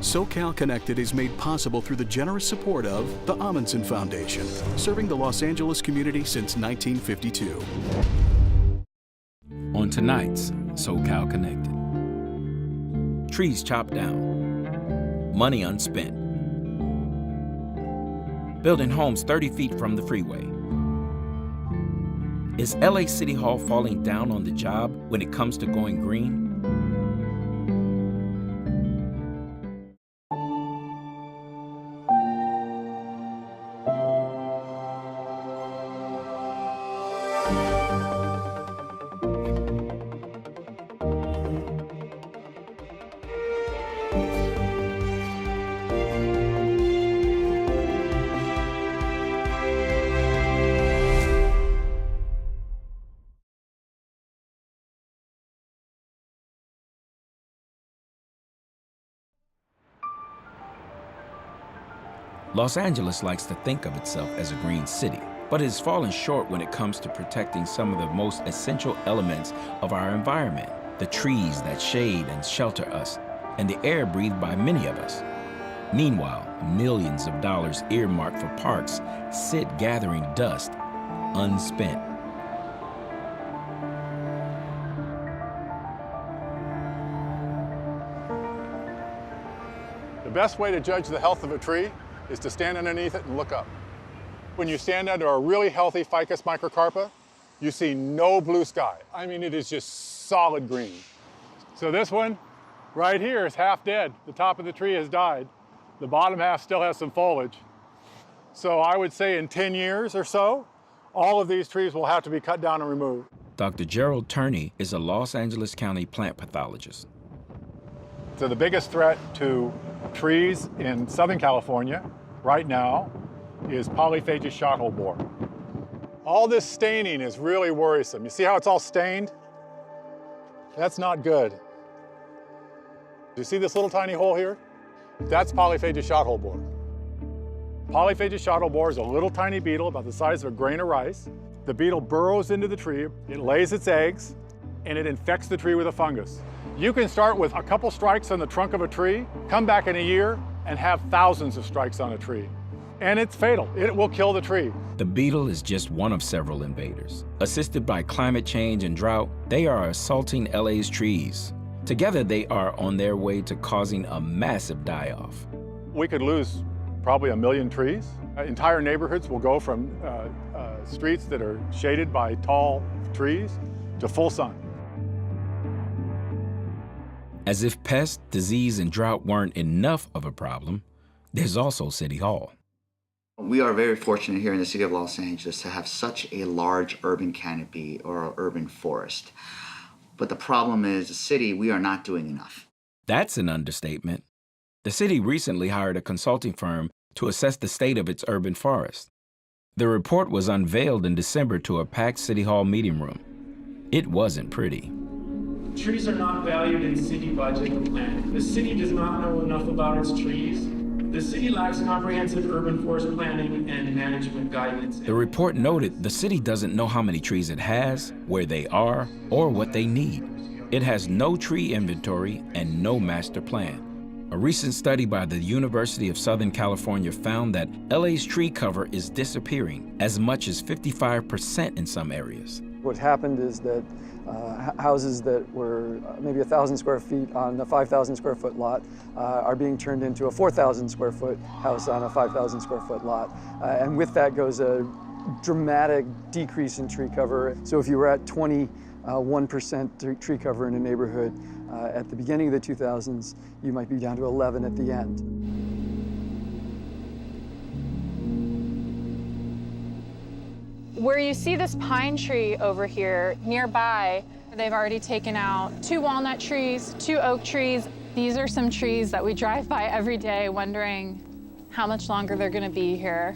SoCal Connected is made possible through the generous support of the Amundsen Foundation, serving the Los Angeles community since 1952. On tonight's SoCal Connected. Trees chopped down, money unspent. Building homes 30 feet from the freeway. Is LA City Hall falling down on the job when it comes to going green? Los Angeles likes to think of itself as a green city, but it has fallen short when it comes to protecting some of the most essential elements of our environment, the trees that shade and shelter us, and the air breathed by many of us. Meanwhile, millions of dollars earmarked for parks sit gathering dust, unspent. The best way to judge the health of a tree is to stand underneath it and look up. When you stand under a really healthy ficus microcarpa, you see no blue sky. I mean, it is just solid green. So this one right here is half dead. The top of the tree has died. The bottom half still has some foliage. So I would say in 10 years or so, all of these trees will have to be cut down and removed. Dr. Gerald Turney is a Los Angeles County plant pathologist. So the biggest threat to trees in Southern California right now is polyphagous shothole borer. All this staining is really worrisome. You see how it's all stained? That's not good. Do you see this little tiny hole here? That's polyphagous shothole borer. Polyphagous shothole borer is a little tiny beetle about the size of a grain of rice. The beetle burrows into the tree, it lays its eggs, and it infects the tree with a fungus. You can start with a couple strikes on the trunk of a tree, come back in a year, and have thousands of strikes on a tree. And it's fatal. It will kill the tree. The beetle is just one of several invaders. Assisted by climate change and drought, they are assaulting LA's trees. Together, they are on their way to causing a massive die-off. We could lose probably 1 million trees. Entire neighborhoods will go from streets that are shaded by tall trees to full sun. As if pest, disease, and drought weren't enough of a problem, there's also City Hall. We are very fortunate here in the city of Los Angeles to have such a large urban canopy or urban forest. But the problem is, the city, we are not doing enough. That's an understatement. The city recently hired a consulting firm to assess the state of its urban forest. The report was unveiled in December to a packed City Hall meeting room. It wasn't pretty. Trees are not valued in city budget or planning. The city does not know enough about its trees. The city lacks comprehensive urban forest planning and management guidance. The report noted the city doesn't know how many trees it has, where they are, or what they need. It has no tree inventory and no master plan. A recent study by the University of Southern California found that LA's tree cover is disappearing, as much as 55% in some areas. What happened is that houses that were maybe 1,000 square feet on a 5,000 square foot lot are being turned into a 4,000 square foot house on a 5,000 square foot lot. And with that goes a dramatic decrease in tree cover. So if you were at 21% tree cover in a neighborhood at the beginning of the 2000s, you might be down to 11 at the end. Where you see this pine tree over here, nearby, they've already taken out 2 walnut trees, 2 oak trees. These are some trees that we drive by every day wondering how much longer they're gonna be here.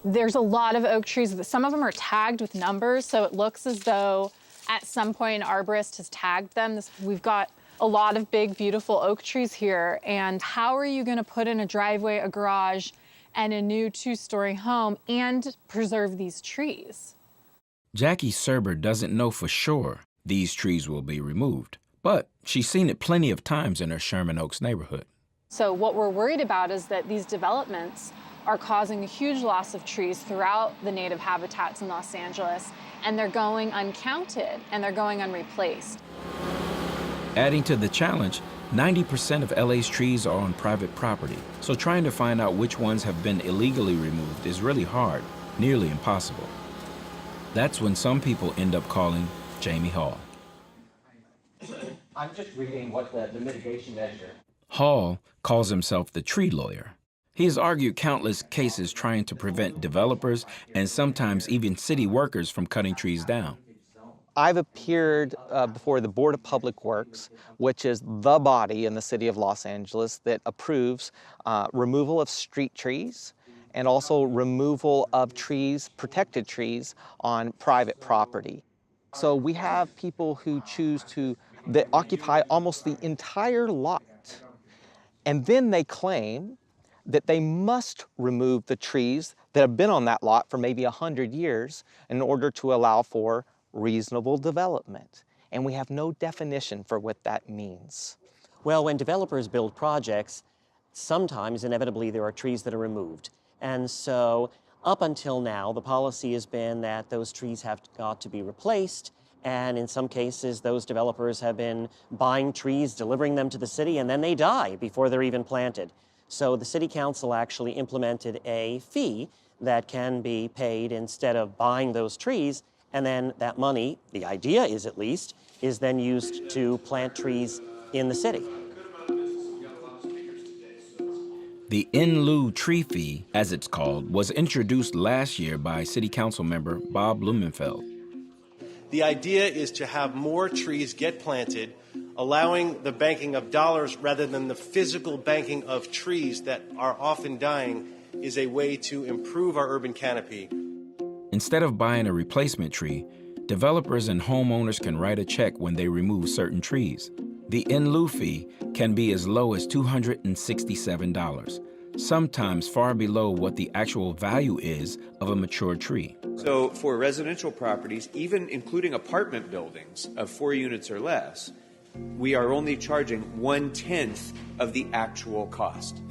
There's a lot of oak trees. Some of them are tagged with numbers, so it looks as though at some point an arborist has tagged them. We've got a lot of big, beautiful oak trees here, and how are you gonna put in a driveway, a garage, and a new 2-story home and preserve these trees? Jackie Serber doesn't know for sure these trees will be removed, But she's seen it plenty of times in her Sherman Oaks neighborhood. So what we're worried about is that these developments are causing a huge loss of trees throughout the native habitats in Los Angeles, and they're going uncounted and they're going unreplaced. Adding to the challenge, 90% of LA's trees are on private property, so trying to find out which ones have been illegally removed is really hard, nearly impossible. That's when some people end up calling Jamie Hall. I'm just reading what the mitigation measure. Hall calls himself the tree lawyer. He has argued countless cases trying to prevent developers and sometimes even city workers from cutting trees down. I've appeared before the Board of Public Works, which is the body in the city of Los Angeles that approves removal of street trees and also removal of trees, protected trees, on private property. So we have people who choose that occupy almost the entire lot, and then they claim that they must remove the trees that have been on that lot for maybe 100 years in order to allow for reasonable development. And we have no definition for what that means. Well, when developers build projects, sometimes, inevitably, there are trees that are removed. And so, up until now, the policy has been that those trees have got to be replaced, and in some cases, those developers have been buying trees, delivering them to the city, and then they die before they're even planted. So the City Council actually implemented a fee that can be paid instead of buying those trees, and then that money, the idea is at least, is then used to plant trees in the city. The in lieu tree fee, as it's called, was introduced last year by City Council member Bob Blumenfeld. The idea is to have more trees get planted, allowing the banking of dollars rather than the physical banking of trees that are often dying is a way to improve our urban canopy. Instead of buying a replacement tree, developers and homeowners can write a check when they remove certain trees. The in lieu fee can be as low as $267, sometimes far below what the actual value is of a mature tree. So for residential properties, even including apartment buildings of 4 units or less, we are only charging 1/10 of the actual cost.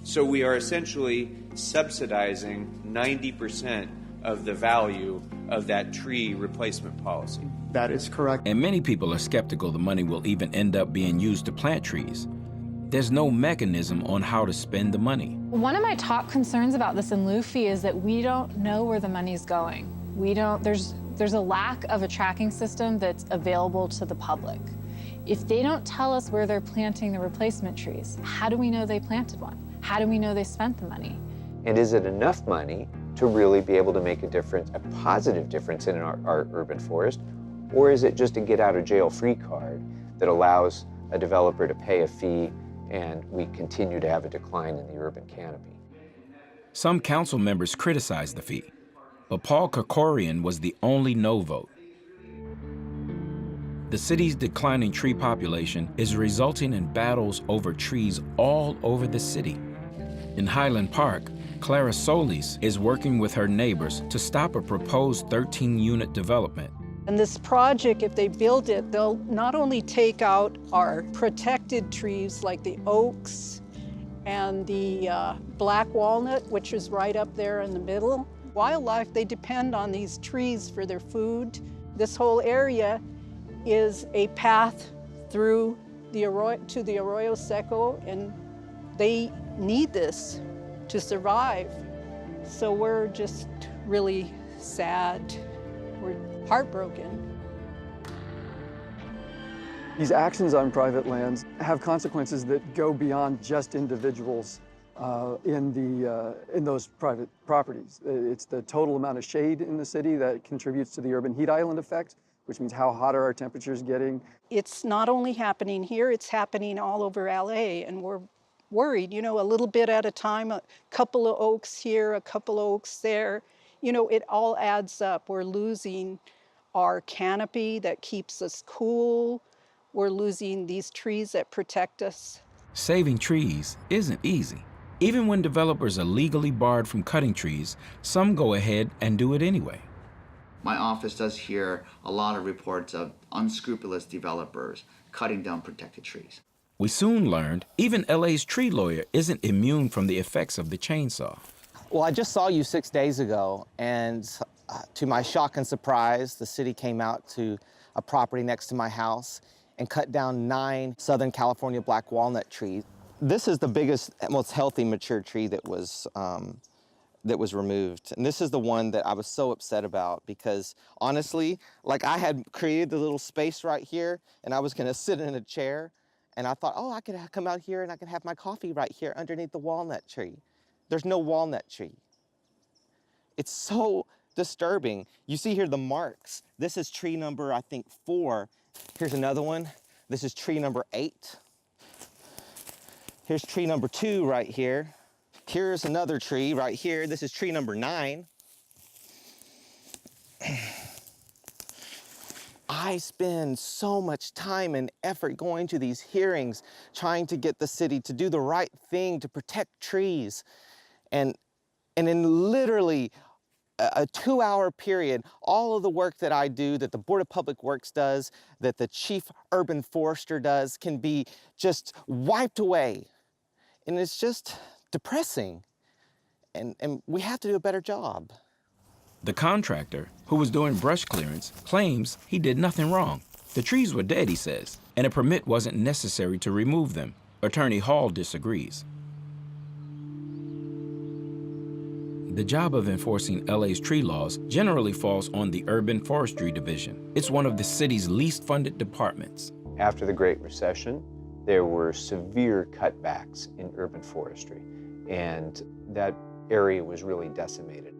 So we are essentially subsidizing 90% of the value of that tree replacement policy. That is correct. And many people are skeptical the money will even end up being used to plant trees. There's no mechanism on how to spend the money. One of my top concerns about this in lieu fee is that we don't know where the money's going. There's a lack of a tracking system that's available to the public. If they don't tell us where they're planting the replacement trees, how do we know they planted one? How do we know they spent the money? And is it enough money to really be able to make a difference, a positive difference in our urban forest? Or is it just a get-out-of-jail-free card that allows a developer to pay a fee and we continue to have a decline in the urban canopy? Some council members criticized the fee, but Paul Kerkorian was the only no vote. The city's declining tree population is resulting in battles over trees all over the city. In Highland Park, Clara Solis is working with her neighbors to stop a proposed 13-unit development. And this project, if they build it, they'll not only take out our protected trees like the oaks and the black walnut, which is right up there in the middle. Wildlife, they depend on these trees for their food. This whole area is a path through the to the Arroyo Seco, and they need this to survive. So we're just really sad. We're heartbroken. These actions on private lands have consequences that go beyond just individuals in those private properties. It's the total amount of shade in the city that contributes to the urban heat island effect, which means how hot are our temperatures getting. It's not only happening here, it's happening all over LA, and we're worried, a little bit at a time, a couple of oaks here, a couple of oaks there. It all adds up. We're losing our canopy that keeps us cool. We're losing these trees that protect us. Saving trees isn't easy. Even when developers are legally barred from cutting trees, some go ahead and do it anyway. My office does hear a lot of reports of unscrupulous developers cutting down protected trees. We soon learned even LA's tree lawyer isn't immune from the effects of the chainsaw. Well, I just saw you 6 days ago, and to my shock and surprise, the city came out to a property next to my house and cut down 9 Southern California black walnut trees. This is the biggest, most healthy, mature tree that was removed. And this is the one that I was so upset about because honestly, like I had created the little space right here and I was gonna sit in a chair and I thought, oh, I could come out here and I could have my coffee right here underneath the walnut tree. There's no walnut tree. It's so disturbing. You see here the marks. This is tree number, I think, 4. Here's another one. This is tree number 8. Here's tree number 2 right here. Here's another tree right here. This is tree number 9. I spend so much time and effort going to these hearings, trying to get the city to do the right thing to protect trees. And in literally a 2-hour period, all of the work that I do, that the Board of Public Works does, that the Chief Urban Forester does, can be just wiped away. And it's just depressing. And we have to do a better job. The contractor, who was doing brush clearance, claims he did nothing wrong. The trees were dead, he says, and a permit wasn't necessary to remove them. Attorney Hall disagrees. The job of enforcing LA's tree laws generally falls on the Urban Forestry Division. It's one of the city's least funded departments. After the Great Recession, there were severe cutbacks in urban forestry, and that area was really decimated.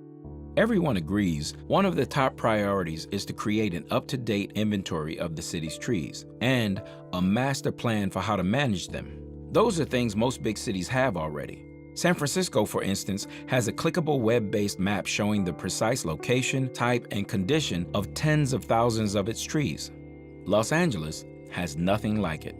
Everyone agrees one of the top priorities is to create an up-to-date inventory of the city's trees and a master plan for how to manage them. Those are things most big cities have already. San Francisco, for instance, has a clickable web-based map showing the precise location, type, and condition of tens of thousands of its trees. Los Angeles has nothing like it.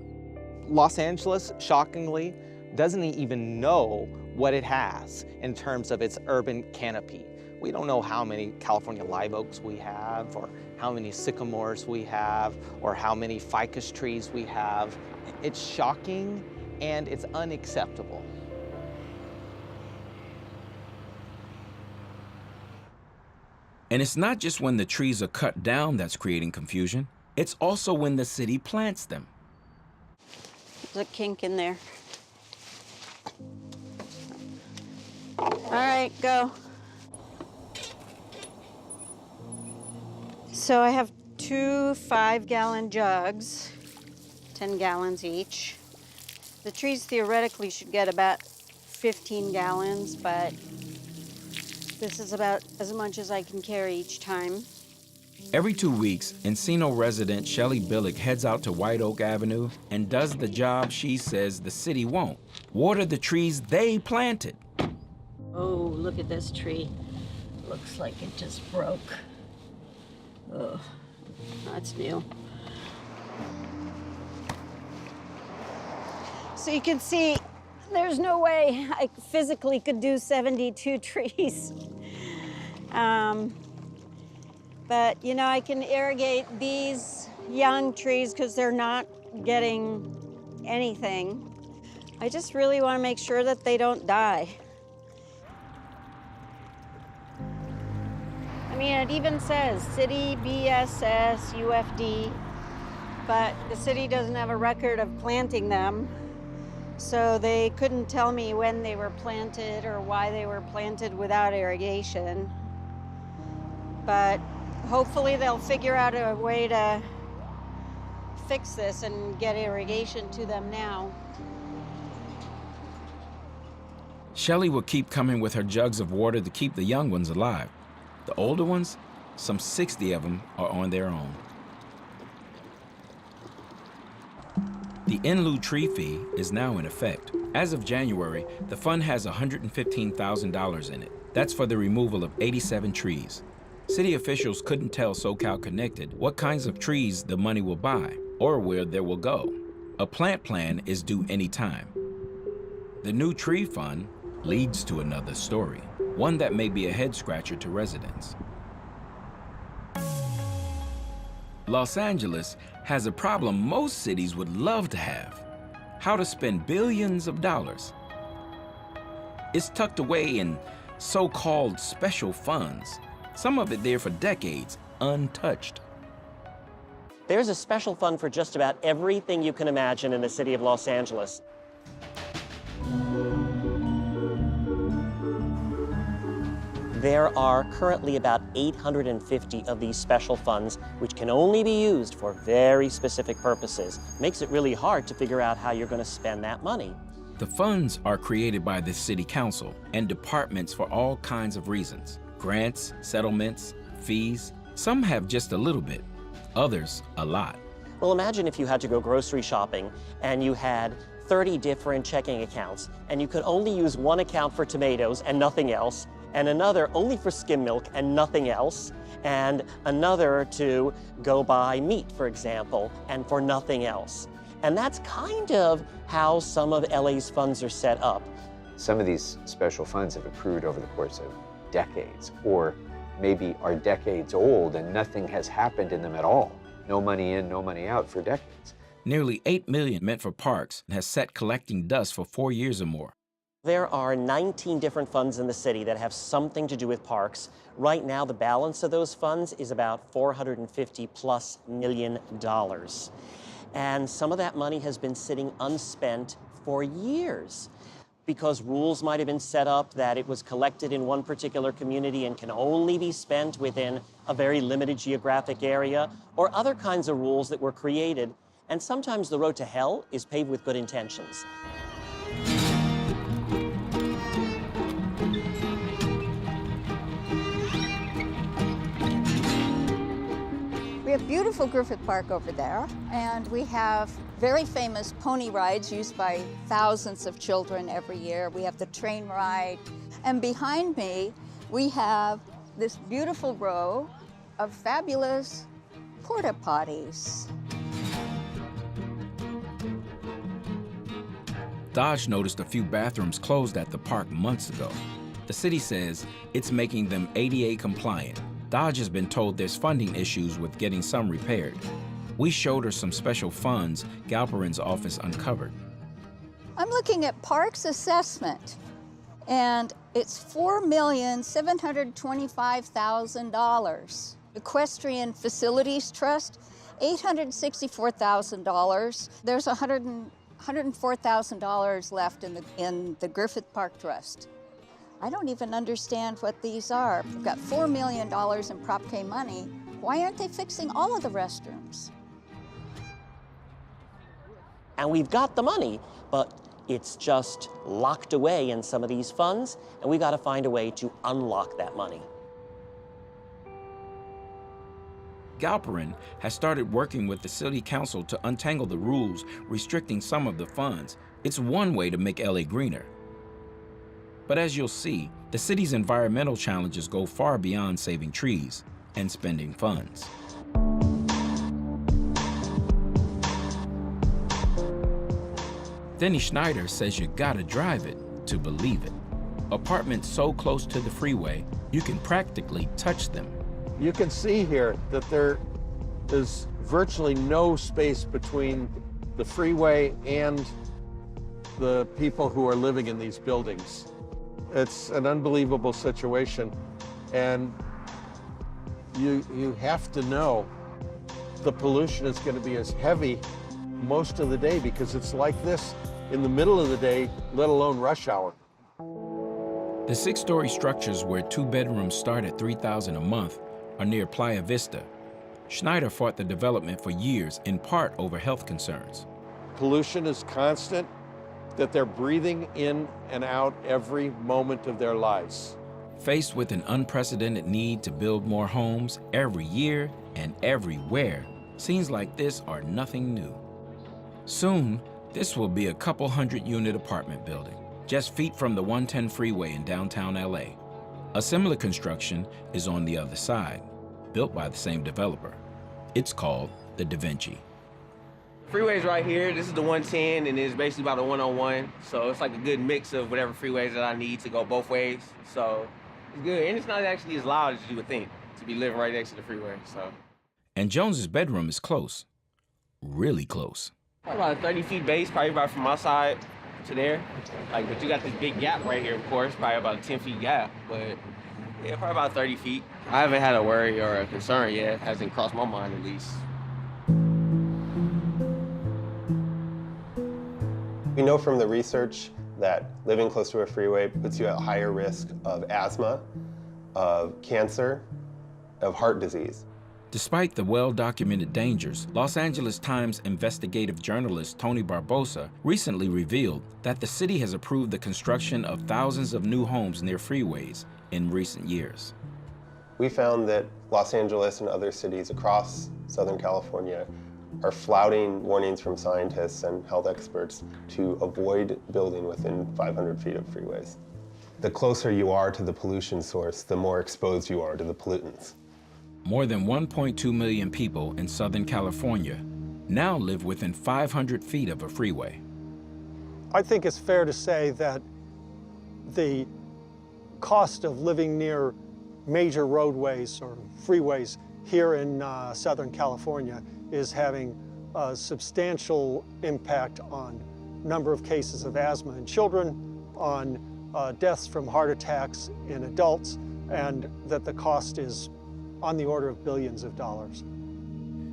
Los Angeles, shockingly, doesn't even know what it has in terms of its urban canopy. We don't know how many California live oaks we have, or how many sycamores we have, or how many ficus trees we have. It's shocking and it's unacceptable. And it's not just when the trees are cut down that's creating confusion. It's also when the city plants them. There's a kink in there. All right, go. So I have 2 5-gallon jugs, 10 gallons each. The trees theoretically should get about 15 gallons, but this is about as much as I can carry each time. Every 2 weeks, Encino resident Shelley Billick heads out to White Oak Avenue and does the job she says the city won't: water the trees they planted. Oh, look at this tree. Looks like it just broke. Oh, that's new. So you can see, there's no way I physically could do 72 trees. But, you know, I can irrigate these young trees because they're not getting anything. I just really want to make sure that they don't die. I mean, it even says City BSS UFD, but the city doesn't have a record of planting them. So they couldn't tell me when they were planted or why they were planted without irrigation. But hopefully they'll figure out a way to fix this and get irrigation to them now. Shelley will keep coming with her jugs of water to keep the young ones alive. The older ones, some 60 of them, are on their own. The in lieu tree fee is now in effect. As of January, the fund has $115,000 in it. That's for the removal of 87 trees. City officials couldn't tell SoCal Connected what kinds of trees the money will buy or where they will go. A plant plan is due any time. The new tree fund leads to another story, one that may be a head-scratcher to residents. Los Angeles has a problem most cities would love to have: how to spend billions of dollars. It's tucked away in so-called special funds, some of it there for decades, untouched. There's a special fund for just about everything you can imagine in the city of Los Angeles. There are currently about 850 of these special funds, which can only be used for very specific purposes. Makes it really hard to figure out how you're going to spend that money. The funds are created by the city council and departments for all kinds of reasons: grants, settlements, fees. Some have just a little bit, others a lot. Well, imagine if you had to go grocery shopping and you had 30 different checking accounts, and you could only use one account for tomatoes and nothing else, and another only for skim milk and nothing else, and another to go buy meat, for example, and for nothing else. And that's kind of how some of LA's funds are set up. Some of these special funds have accrued over the course of decades, or maybe are decades old and nothing has happened in them at all. No money in, no money out for decades. Nearly $8 million meant for parks has sat collecting dust for 4 years or more. There are 19 different funds in the city that have something to do with parks. Right now, the balance of those funds is about $450+ million. And some of that money has been sitting unspent for years because rules might have been set up that it was collected in one particular community and can only be spent within a very limited geographic area, or other kinds of rules that were created. And sometimes the road to hell is paved with good intentions. We have beautiful Griffith Park over there, and we have very famous pony rides used by thousands of children every year. We have the train ride. And behind me, we have this beautiful row of fabulous porta potties. Dodge noticed a few bathrooms closed at the park months ago. The city says it's making them ADA compliant. Dodge has been told there's funding issues with getting some repaired. We showed her some special funds Galperin's office uncovered. I'm looking at parks assessment, and it's $4,725,000. Equestrian Facilities Trust, $864,000. There's $104,000 left in the Griffith Park Trust. I don't even understand what these are. We've got $4 million in Prop K money. Why aren't they fixing all of the restrooms? And we've got the money, but it's just locked away in some of these funds, and we've got to find a way to unlock that money. Galperin has started working with the city council to untangle the rules restricting some of the funds. It's one way to make LA greener. But as you'll see, the city's environmental challenges go far beyond saving trees and spending funds. Denny Schneider says you gotta drive it to believe it. Apartments so close to the freeway, you can practically touch them. You can see here that there is virtually no space between the freeway and the people who are living in these buildings. It's an unbelievable situation, and you have to know the pollution is going to be as heavy most of the day because it's like this in the middle of the day, let alone rush hour. The 6-story structures where 2 bedrooms start at $3,000 a month are near Playa Vista. Schneider fought the development for years, in part over health concerns. Pollution is constant, that they're breathing in and out every moment of their lives. Faced with an unprecedented need to build more homes every year and everywhere, scenes like this are nothing new. Soon, this will be a couple 100-unit apartment building, just feet from the 110 freeway in downtown LA. A similar construction is on the other side, built by the same developer. It's called the Da Vinci. Freeway's right here. This is the 110, and it's basically about a 101. So it's like a good mix of whatever freeways that I need to go both ways. So it's good, and it's not actually as loud as you would think to be living right next to the freeway. So And Jones's bedroom is close, really close. Probably about a 30 feet base, probably about from my side to there. Like, but you got this big gap right here, of course, probably about a 10 feet gap, but yeah, probably about 30 feet. I haven't had a worry or a concern yet. It hasn't crossed my mind at least. We know from the research that living close to a freeway puts you at higher risk of asthma, of cancer, of heart disease. Despite the well-documented dangers, Los Angeles Times investigative journalist Tony Barbosa recently revealed that the city has approved the construction of thousands of new homes near freeways in recent years. We found that Los Angeles and other cities across Southern California are flouting warnings from scientists and health experts to avoid building within 500 feet of freeways. The closer you are to the pollution source, the more exposed you are to the pollutants. More than 1.2 million people in Southern California now live within 500 feet of a freeway. I think it's fair to say that the cost of living near major roadways or freeways here in Southern California is having a substantial impact on number of cases of asthma in children, on deaths from heart attacks in adults, and that the cost is on the order of billions of dollars.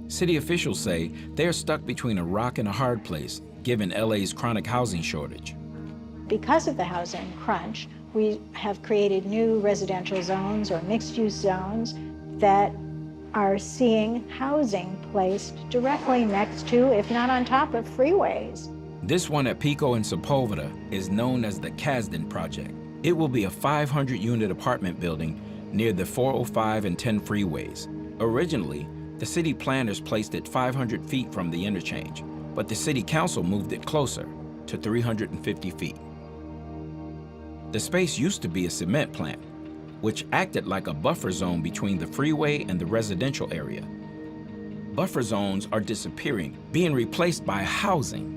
City officials say they're stuck between a rock and a hard place, given LA's chronic housing shortage. Because of the housing crunch, we have created new residential zones or mixed-use zones that are seeing housing placed directly next to, if not on top of, freeways. This one at Pico and Sepulveda is known as the Kasdan Project. It will be a 500-unit apartment building near the 405 and 10 freeways. Originally, the city planners placed it 500 feet from the interchange, but the city council moved it closer to 350 feet. The space used to be a cement plant, which acted like a buffer zone between the freeway and the residential area. Buffer zones are disappearing, being replaced by housing.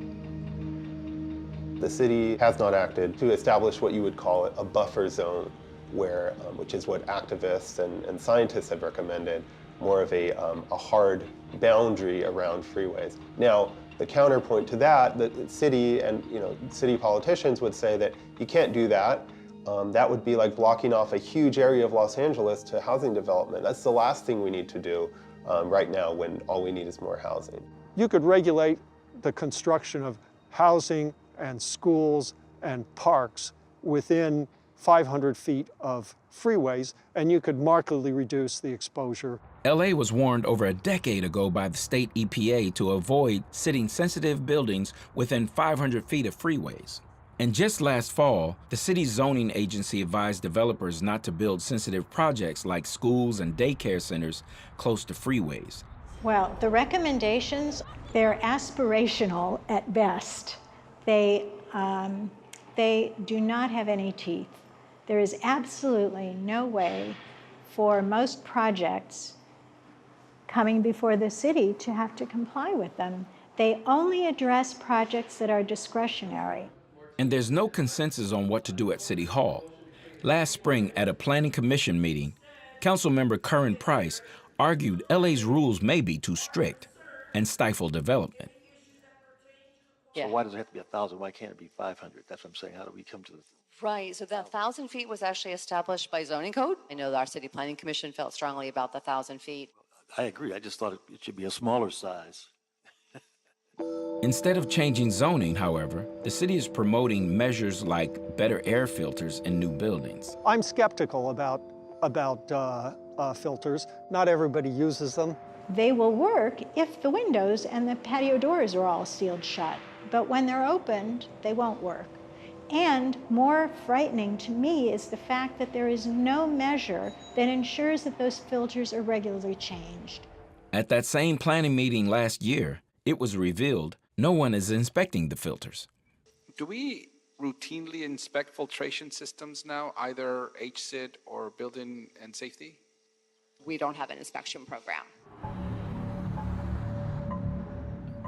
The city has not acted to establish what you would call a buffer zone, where, which is what activists and scientists have recommended, more of a hard boundary around freeways. Now, the counterpoint to that, the city and city politicians would say that you can't do that. That would be like blocking off a huge area of Los Angeles to housing development. That's the last thing we need to do right now when all we need is more housing. You could regulate the construction of housing and schools and parks within 500 feet of freeways, and you could markedly reduce the exposure. LA was warned over a decade ago by the state EPA to avoid sitting sensitive buildings within 500 feet of freeways. And just last fall, the city's zoning agency advised developers not to build sensitive projects like schools and daycare centers close to freeways. Well, the recommendations, they're aspirational at best. They do not have any teeth. There is absolutely no way for most projects coming before the city to have to comply with them. They only address projects that are discretionary. And there's no consensus on what to do at City Hall. Last spring at a planning commission meeting, Councilmember Curran Price argued LA's rules may be too strict and stifle development. So why does it have to be 1,000? Why can't it be 500? That's what I'm saying. How do we come to the... Right, so that 1,000 feet was actually established by zoning code. I know that our city planning commission felt strongly about the 1,000 feet. I agree. I just thought it should be a smaller size. Instead of changing zoning, however, the city is promoting measures like better air filters in new buildings. I'm skeptical about filters. Not everybody uses them. They will work if the windows and the patio doors are all sealed shut. But when they're opened, they won't work. And more frightening to me is the fact that there is no measure that ensures that those filters are regularly changed. At that same planning meeting last year, it was revealed no one is inspecting the filters. Do we routinely inspect filtration systems now, either HCIT or building and safety? We don't have an inspection program.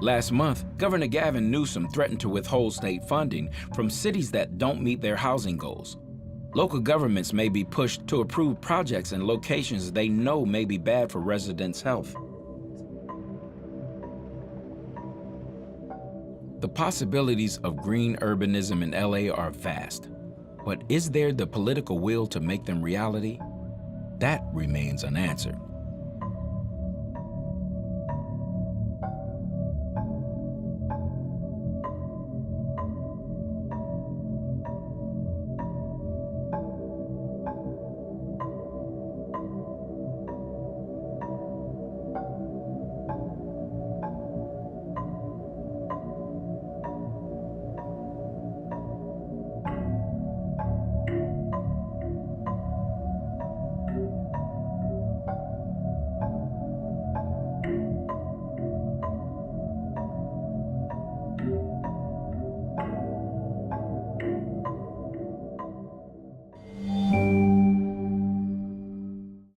Last month, Governor Gavin Newsom threatened to withhold state funding from cities that don't meet their housing goals. Local governments may be pushed to approve projects in locations they know may be bad for residents' health. The possibilities of green urbanism in LA are vast, but is there the political will to make them reality? That remains unanswered.